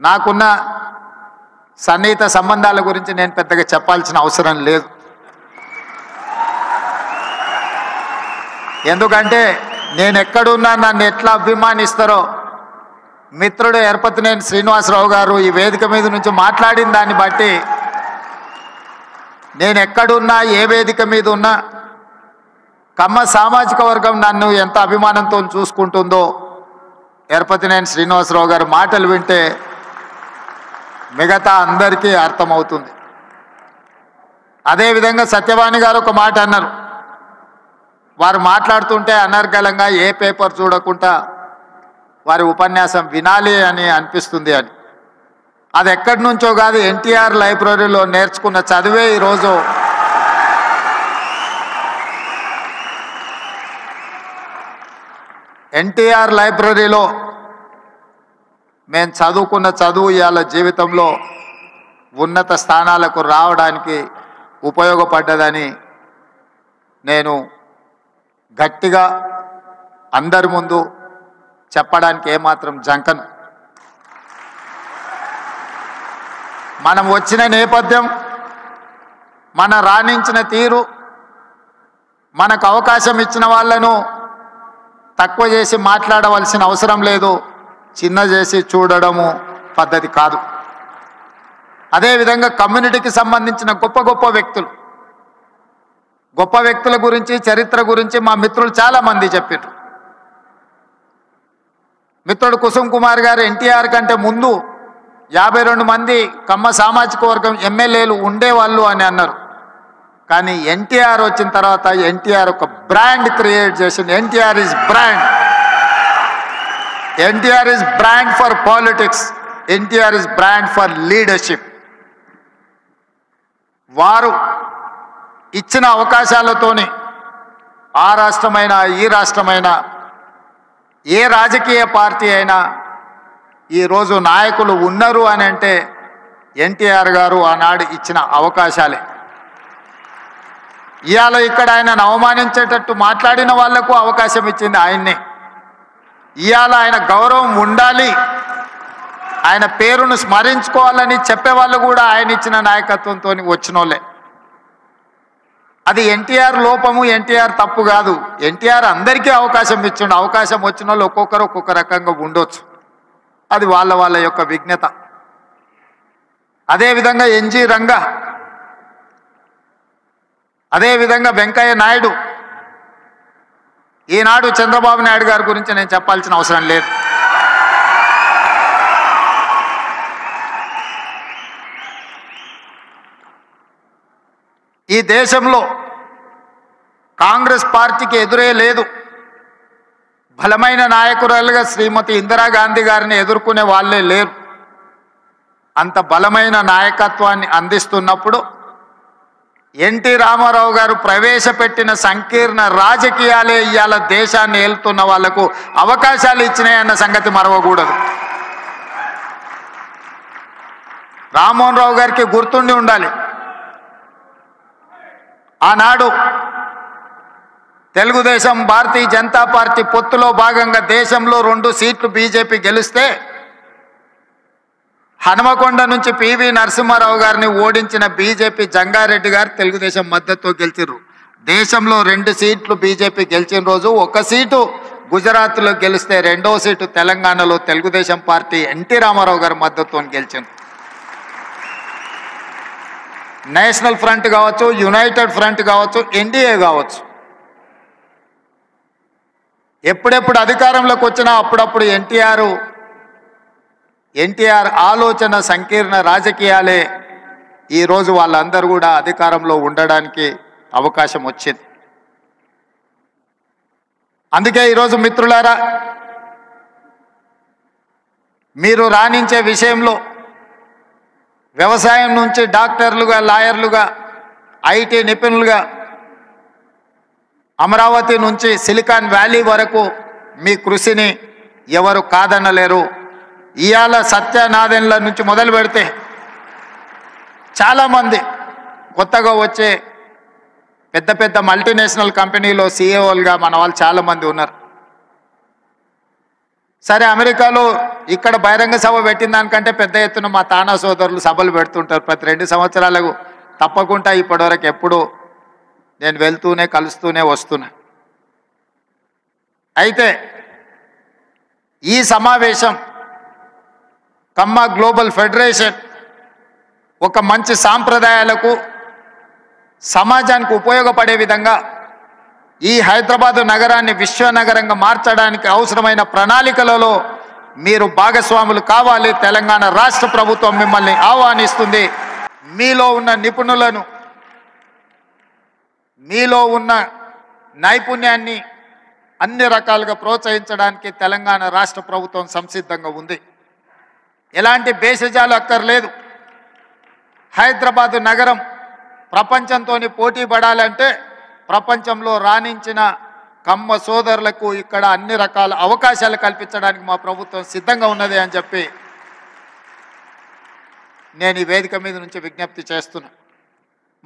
నాకున్న సన్నిహిత సంబంధాల గురించి నేను పెద్దగా చెప్పాల్సిన అవసరం లేదు. ఎందుకంటే నేను ఎక్కడున్నా నన్ను ఎట్లా అభిమానిస్తారో మిత్రుడు ఎరపతినేని శ్రీనివాసరావు గారు ఈ వేదిక మీద నుంచి మాట్లాడిన దాన్ని బట్టి నేను ఎక్కడున్నా ఏ వేదిక మీద ఉన్నా కమ్మ సామాజిక వర్గం నన్ను ఎంత అభిమానంతో చూసుకుంటుందో ఎరపతినేని శ్రీనివాసరావు గారు మాటలు వింటే మిగతా అందరికీ అర్థమవుతుంది. అదేవిధంగా సత్యవాణి గారు ఒక మాట అన్నారు. వారు మాట్లాడుతుంటే అనర్గళంగా ఏ పేపర్ చూడకుండా వారి ఉపన్యాసం వినాలి అని అనిపిస్తుంది అని. అది ఎక్కడి నుంచో కాదు, ఎన్టీఆర్ లైబ్రరీలో నేర్చుకున్న చదివే ఈరోజు ఎన్టీఆర్ లైబ్రరీలో మేము చదువుకున్న చదువు ఇవాళ జీవితంలో ఉన్నత స్థానాలకు రావడానికి ఉపయోగపడ్డదని నేను గట్టిగా అందరి ముందు చెప్పడానికి ఏమాత్రం జంకను. మనం వచ్చిన నేపథ్యం, మన రాణించిన తీరు, మనకు అవకాశం ఇచ్చిన వాళ్ళను తక్కువ చేసి మాట్లాడవలసిన అవసరం లేదు, చిన్న చేసి చూడడము పద్ధతి కాదు. అదేవిధంగా కమ్యూనిటీకి సంబంధించిన గొప్ప వ్యక్తుల గురించి, చరిత్ర గురించి మా మిత్రులు చాలామంది చెప్పారు. మిత్రుడు కుసుమ్ కుమార్ గారు ఎన్టీఆర్ కంటే ముందు 52 మంది కమ్మ సామాజిక వర్గం ఎమ్మెల్యేలు ఉండేవాళ్ళు అని అన్నారు. కానీ ఎన్టీఆర్ వచ్చిన తర్వాత ఎన్టీఆర్ ఒక బ్రాండ్ క్రియేట్ చేసింది. NTR is brand for politics. NTR is brand for leadership. వారు ఇచ్చిన అవకాశాలతోని ఆ రాష్ట్రమైనా ఈ రాష్ట్రమైనా ఏ రాజకీయ పార్టీ అయినా ఈరోజు నాయకులు ఉన్నారు అని అంటే ఎన్టీఆర్ గారు ఆనాడు ఇచ్చిన అవకాశాలే. ఇవాళ ఇక్కడ ఆయనను అవమానించేటట్టు మాట్లాడిన వాళ్లకు అవకాశం ఇచ్చింది ఆయన్నే. ఇవాళ ఆయన గౌరవం ఉండాలి, ఆయన పేరును స్మరించుకోవాలని చెప్పేవాళ్ళు కూడా ఆయన ఇచ్చిన నాయకత్వంతో వచ్చినోళ్ళే. అది ఎన్టీఆర్ లోపము, ఎన్టీఆర్ తప్పు కాదు. ఎన్టీఆర్ అందరికీ అవకాశం ఇచ్చిండు. అవకాశం వచ్చిన వాళ్ళు ఒక్కొక్కరు ఒక్కొక్క రకంగా ఉండొచ్చు, అది వాళ్ళ యొక్క విజ్ఞత. అదేవిధంగా ఎన్జి రంగా, అదేవిధంగా వెంకయ్య నాయుడు. ఈనాడు చంద్రబాబు నాయుడు గారి గురించి నేను చెప్పాల్సిన అవసరం లేదు. ఈ దేశంలో కాంగ్రెస్ పార్టీకి ఎదురే లేదు. బలమైన నాయకురాలుగా శ్రీమతి ఇందిరాగాంధీ గారిని ఎదుర్కొనే వాళ్ళే లేరు. అంత బలమైన నాయకత్వాన్ని అందిస్తున్నప్పుడు ఎన్టీ రామారావు గారు ప్రవేశపెట్టిన సంకీర్ణ రాజకీయాలే ఇవాళ దేశాన్ని ఏలుతున్న వాళ్లకు అవకాశాలు ఇచ్చినాయన్న సంగతి మరవకూడదు. రామ్మోహన్ రావు గారికి గుర్తుండి ఉండాలి, ఆనాడు తెలుగుదేశం భారతీయ జనతా పార్టీ పొత్తులో భాగంగా దేశంలో 2 సీట్లు బీజేపీ గెలిస్తే హనుమకొండ నుంచి పివి నరసింహారావు గారిని ఓడించిన బీజేపీ జంగారెడ్డి గారు తెలుగుదేశం మద్దతుతో గెలిచారు. దేశంలో 2 సీట్లు బీజేపీ గెలిచిన రోజు 1 సీటు గుజరాత్లో గెలిస్తే 2వ సీటు తెలంగాణలో తెలుగుదేశం పార్టీ ఎన్టీ రామారావు గారి మద్దతుతో గెలిచింది. నేషనల్ ఫ్రంట్ కావచ్చు, యునైటెడ్ ఫ్రంట్ కావచ్చు, ఎన్డీఏ కావచ్చు, ఎప్పుడెప్పుడు అధికారంలోకి వచ్చినా అప్పుడప్పుడు ఎన్టీఆర్ ఆలోచన సంకీర్ణ రాజకీయాలే ఈరోజు వాళ్ళందరూ కూడా అధికారంలో ఉండడానికి అవకాశం వచ్చింది. అందుకే ఈరోజు మిత్రులారా, మీరు రాణించే విషయంలో వ్యవసాయం నుంచి డాక్టర్లుగా, లాయర్లుగా, ఐటీ నిపుణులుగా, అమరావతి నుంచి సిలికాన్ వ్యాలీ వరకు మీ కృషిని ఎవరు కాదనలేరు. ఇవాళ సత్యనాదెన్ల నుంచి మొదలు పెడితే చాలామంది కొత్తగా వచ్చే పెద్ద మల్టీనేషనల్ కంపెనీలో సీఈఓలుగా మన వాళ్ళు చాలామంది ఉన్నారు. సరే, అమెరికాలో ఇక్కడ బహిరంగ సభ పెట్టిన దానికంటే పెద్ద ఎత్తున మా తానా సోదరులు సభలు పెడుతుంటారు ప్రతి 2 సంవత్సరాలకు. తప్పకుండా ఇప్పటివరకు ఎప్పుడు నేను వెళ్తూనే కలుస్తూనే వస్తున్నా. అయితే ఈ సమావేశం కమ్మ గ్లోబల్ ఫెడరేషన్ ఒక మంచి సాంప్రదాయాలకు సమాజానికి ఉపయోగపడే విధంగా ఈ హైదరాబాదు నగరాన్ని విశ్వనగరంగా మార్చడానికి అవసరమైన ప్రణాళికలలో మీరు భాగస్వాములు కావాలి. తెలంగాణ రాష్ట్ర ప్రభుత్వం మిమ్మల్ని ఆహ్వానిస్తుంది. మీలో ఉన్న నిపుణులను, మీలో ఉన్న నైపుణ్యాన్ని అన్ని రకాలుగా ప్రోత్సహించడానికి తెలంగాణ రాష్ట్ర ప్రభుత్వం సంసిద్ధంగా ఉంది. ఎలాంటి భేషజాలు అక్కర్లేదు. హైదరాబాదు నగరం ప్రపంచంతో పోటీ పడాలంటే ప్రపంచంలో రాణించిన కమ్మ సోదరులకు ఇక్కడ అన్ని రకాల అవకాశాలు కల్పించడానికి మా ప్రభుత్వం సిద్ధంగా ఉన్నది అని చెప్పి నేను ఈ వేదిక మీద నుంచి విజ్ఞప్తి చేస్తున్నా.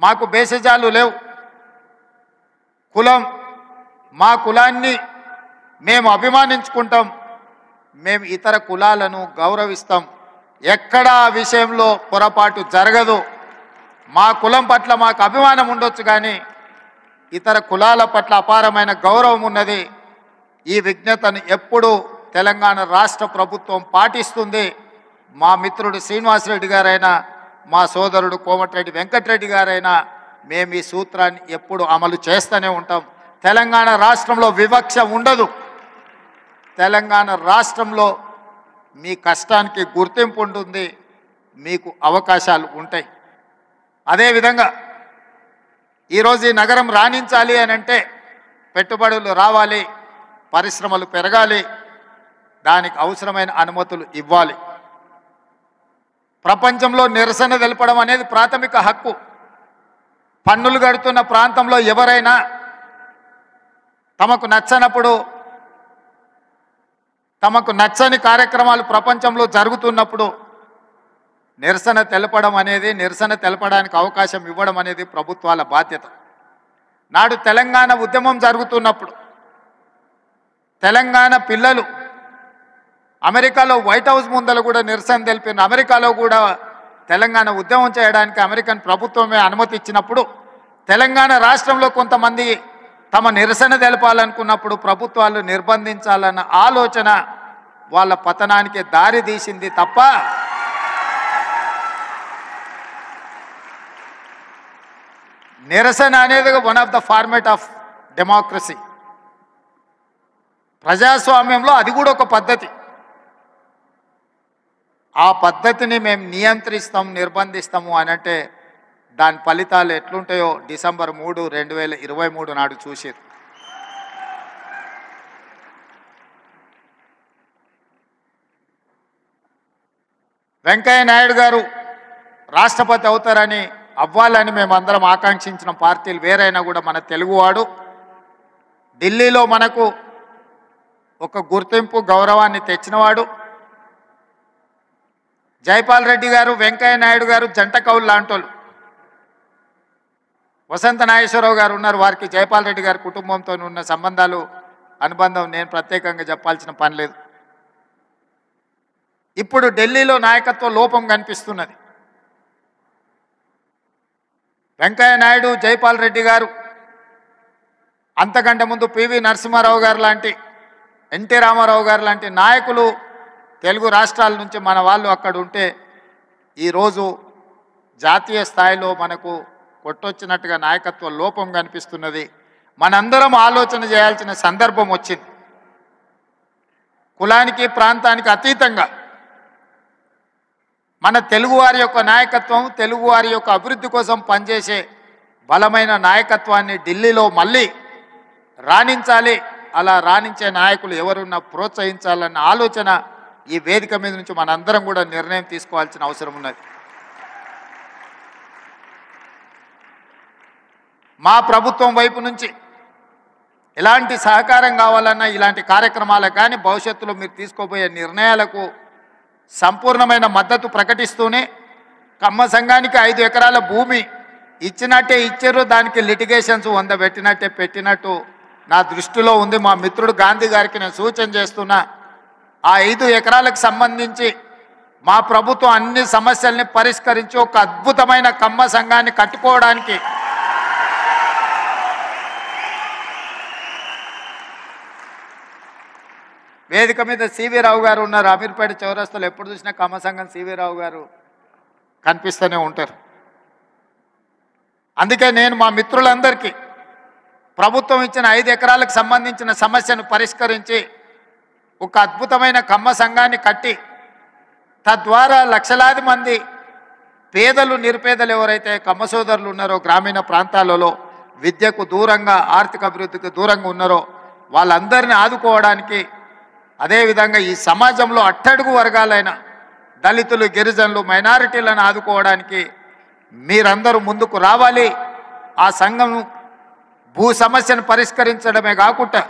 మాకు భేషజాలు లేవు. కులం, మా కులాన్ని మేము అభిమానించుకుంటాం. మేము ఇతర కులాలను గౌరవిస్తాం. ఎక్కడా ఆ విషయంలో పొరపాటు జరగదు. మా కులం పట్ల మాకు అభిమానం ఉండొచ్చు, కానీ ఇతర కులాల పట్ల అపారమైన గౌరవం ఉన్నది. ఈ విజ్ఞతను ఎప్పుడూ తెలంగాణ రాష్ట్ర ప్రభుత్వం పాటిస్తుంది. మా మిత్రుడు శ్రీనివాసరెడ్డి గారైనా, మా సోదరుడు కోమటిరెడ్డి వెంకటరెడ్డి గారైనా మేము ఈ సూత్రాన్ని ఎప్పుడు అమలు చేస్తూనే ఉంటాం. తెలంగాణ రాష్ట్రంలో వివక్ష ఉండదు. తెలంగాణ రాష్ట్రంలో మీ కష్టానికి గుర్తింపు ఉంటుంది, మీకు అవకాశాలు ఉంటాయి. అదేవిధంగా ఈరోజు ఈ నగరం రాణించాలి అని అంటే పెట్టుబడులు రావాలి, పరిశ్రమలు పెరగాలి, దానికి అవసరమైన అనుమతులు ఇవ్వాలి. ప్రపంచంలో నిరసన తెలపడం అనేది ప్రాథమిక హక్కు. పన్నులు కడుతున్న ప్రాంతంలో ఎవరైనా తమకు నచ్చనప్పుడు, తమకు నచ్చని కార్యక్రమాలు ప్రపంచంలో జరుగుతున్నప్పుడు నిరసన తెలపడం అనేది, నిరసన తెలపడానికి అవకాశం ఇవ్వడం అనేది ప్రభుత్వాల బాధ్యత. నాడు తెలంగాణ ఉద్యమం జరుగుతున్నప్పుడు తెలంగాణ పిల్లలు అమెరికాలో వైట్ హౌస్ ముందర కూడా నిరసన తెలిపిన, అమెరికాలో కూడా తెలంగాణ ఉద్యమం చేయడానికి అమెరికన్ ప్రభుత్వమే అనుమతి ఇచ్చినప్పుడు తెలంగాణ రాష్ట్రంలో కొంతమంది తమ నిరసన తెలపాలనుకున్నప్పుడు ప్రభుత్వాలు నిర్బంధించాలన్న ఆలోచన వాళ్ళ పతనానికి దారి తీసింది తప్ప నిరసన అనేది one of the format of democracy. ప్రజాస్వామ్యంలో అది కూడా ఒక పద్ధతి. ఆ పద్ధతిని మేము నియంత్రిస్తాం, నిర్బంధిస్తాము అని అంటే దాని ఫలితాలు ఎట్లుంటాయో డిసెంబర్ 3, 2023 నాడు చూసేది. వెంకయ్య నాయుడు గారు రాష్ట్రపతి అవుతారని, అవ్వాలని మేమందరం ఆకాంక్షించిన పార్టీలు వేరైనా కూడా మన తెలుగువాడు ఢిల్లీలో మనకు ఒక గుర్తింపు, గౌరవాన్ని తెచ్చినవాడు. జైపాల్ రెడ్డి గారు, వెంకయ్య నాయుడు గారు జంట కౌలు లాంటోళ్ళు. వసంత నాగేశ్వరరావు గారు ఉన్నారు, వారికి జైపాల్ రెడ్డి గారి కుటుంబంతో ఉన్న సంబంధాలు, అనుబంధం నేను ప్రత్యేకంగా చెప్పాల్సిన పని లేదు. ఇప్పుడు ఢిల్లీలో నాయకత్వ లోపం కనిపిస్తున్నది. వెంకయ్య నాయుడు, జైపాల్ రెడ్డి గారు, అంతకంటే ముందు పివి నరసింహారావు గారు లాంటి, ఎన్టీ రామారావు గారు లాంటి నాయకులు తెలుగు రాష్ట్రాల నుంచి మన వాళ్ళు అక్కడ ఉంటే ఈరోజు జాతీయ స్థాయిలో మనకు కొట్టొచ్చినట్టుగా నాయకత్వ లోపం కనిపిస్తున్నది. మనందరం ఆలోచన చేయాల్సిన సందర్భం వచ్చింది. కులానికి, ప్రాంతానికి అతీతంగా మన తెలుగువారి యొక్క నాయకత్వం, తెలుగువారి యొక్క అభివృద్ధి కోసం పనిచేసే బలమైన నాయకత్వాన్ని ఢిల్లీలో మళ్ళీ రాణించాలి. అలా రాణించే నాయకులు ఎవరున్నా ప్రోత్సహించాలన్న ఆలోచన ఈ వేదిక మీద నుంచి మనందరం కూడా నిర్ణయం తీసుకోవాల్సిన అవసరం ఉన్నది. మా ప్రభుత్వం వైపు నుంచి ఎలాంటి సహకారం కావాలన్నా, ఇలాంటి కార్యక్రమాలకు కానీ భవిష్యత్తులో మీరు తీసుకోబోయే నిర్ణయాలకు సంపూర్ణమైన మద్దతు ప్రకటిస్తూనే, కమ్మ సంఘానికి 5 ఎకరాల భూమి ఇచ్చినట్టే ఇచ్చారు, దానికి లిటిగేషన్స్ 100 పెట్టినట్టే పెట్టినట్టు నా దృష్టిలో ఉంది. మా మిత్రుడు గాంధీ గారికి నేను సూచన చేస్తున్నా, ఆ 5 ఎకరాలకు సంబంధించి మా ప్రభుత్వం అన్ని సమస్యల్ని పరిష్కరించి ఒక అద్భుతమైన కమ్మ సంఘాన్ని కట్టుకోవడానికి వేదిక మీద సివి రావు గారు ఉన్నారు. అమీర్పేట చౌరస్తాలో ఎప్పుడు చూసినా కమ్మ సంఘం సివి రావు గారు కనిపిస్తూనే ఉంటారు. అందుకే నేను మా మిత్రులందరికీ ప్రభుత్వం ఇచ్చిన 5 ఎకరాలకు సంబంధించిన సమస్యను పరిష్కరించి ఒక అద్భుతమైన కమ్మ సంఘాన్ని కట్టి తద్వారా లక్షలాది మంది పేదలు నిరుపేదలు ఎవరైతే కమ్మ సోదరులు ఉన్నారో గ్రామీణ ప్రాంతాలలో విద్యకు దూరంగా ఆర్థిక అభివృద్ధికి దూరంగా ఉన్నారో వాళ్ళందరినీ ఆదుకోవడానికి, అదేవిధంగా ఈ సమాజంలో అట్టడుగు వర్గాలైన దళితులు, గిరిజనులు, మైనారిటీలను ఆదుకోవడానికి మీరందరూ ముందుకు రావాలి. ఆ సంఘం భూ సమస్యను పరిష్కరించడమే కాకుండా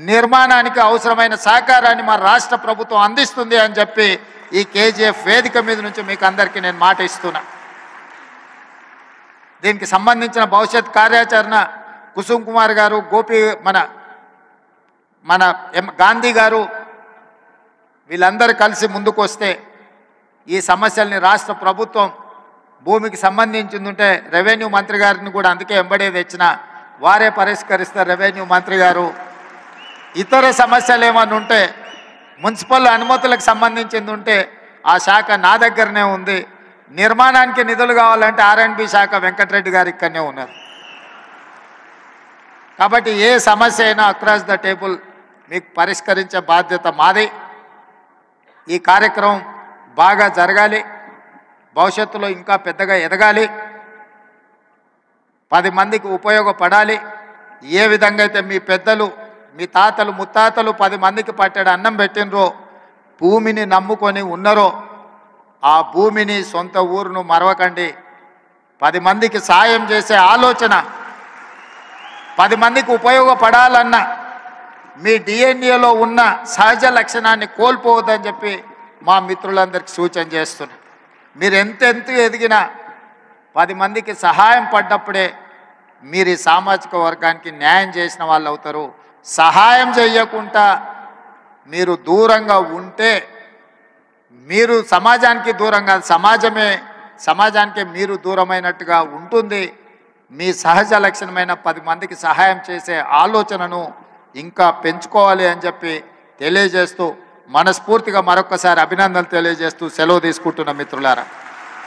నిర్మాణానికి అవసరమైన సహకారాన్ని మా రాష్ట్ర ప్రభుత్వం అందిస్తుంది అని చెప్పి ఈ కేజీఎఫ్ వేదిక మీద నుంచి మీకు అందరికీ నేను మాట ఇస్తున్నా. దీనికి సంబంధించిన భవిష్యత్ కార్యాచరణ కుసుమ్ కుమార్ గారు, గోపి మన గాంధీ గారు వీళ్ళందరూ కలిసి ముందుకు వస్తే ఈ సమస్యల్ని రాష్ట్ర ప్రభుత్వం భూమికి సంబంధించిందంటే రెవెన్యూ మంత్రి గారిని కూడా అందుకే ఎంబడే తెచ్చిన వారే పరిష్కరిస్తారు. రెవెన్యూ మంత్రి గారు ఇతర సమస్యలు ఏమన్నా ఉంటే మున్సిపల్ అనుమతులకు సంబంధించింది ఉంటే ఆ శాఖ నా దగ్గరనే ఉంది. నిర్మాణానికి నిధులు కావాలంటే R&B శాఖ వెంకటరెడ్డి గారు ఇక్కడనే ఉన్నారు. కాబట్టి ఏ సమస్య అయినా అక్రాస్ ద టేబుల్ మీకు పరిష్కరించే బాధ్యత మాది. ఈ కార్యక్రమం బాగా జరగాలి, భవిష్యత్తులో ఇంకా పెద్దగా ఎదగాలి, 10 మందికి ఉపయోగపడాలి. ఏ విధంగా అయితే మీ పెద్దలు, మీ తాతలు, ముత్తాతలు 10 మందికి పట్టెడు అన్నం పెట్టినరో, భూమిని నమ్ముకొని ఉన్నారో, ఆ భూమిని, సొంత ఊరును మరవకండి. 10 మందికి సాయం చేసే ఆలోచన, 10 మందికి ఉపయోగపడాలన్న మీ డిఎన్ఏలో ఉన్న సహజ లక్షణాన్ని కోల్పోవద్దని చెప్పి మా మిత్రులందరికీ సూచన చేస్తున్నా. మీరు ఎంతెంత ఎదిగినా 10 మందికి సహాయం పడ్డప్పుడే మీరు ఈ సామాజిక వర్గానికి న్యాయం చేసిన వాళ్ళు అవుతారు. సహాయం చేయకుండా మీరు దూరంగా ఉంటే మీరు సమాజానికి దూరం కాదు, సమాజానికి మీరు దూరమైనట్టుగా ఉంటుంది. మీ సహజ లక్షణమైన 10 మందికి సహాయం చేసే ఆలోచనను ఇంకా పెంచుకోవాలి అని చెప్పి తెలియజేస్తూ మనస్ఫూర్తిగా మరొకసారి అభినందనలు తెలియజేస్తూ సెలవు తీసుకుంటున్న మిత్రులారా.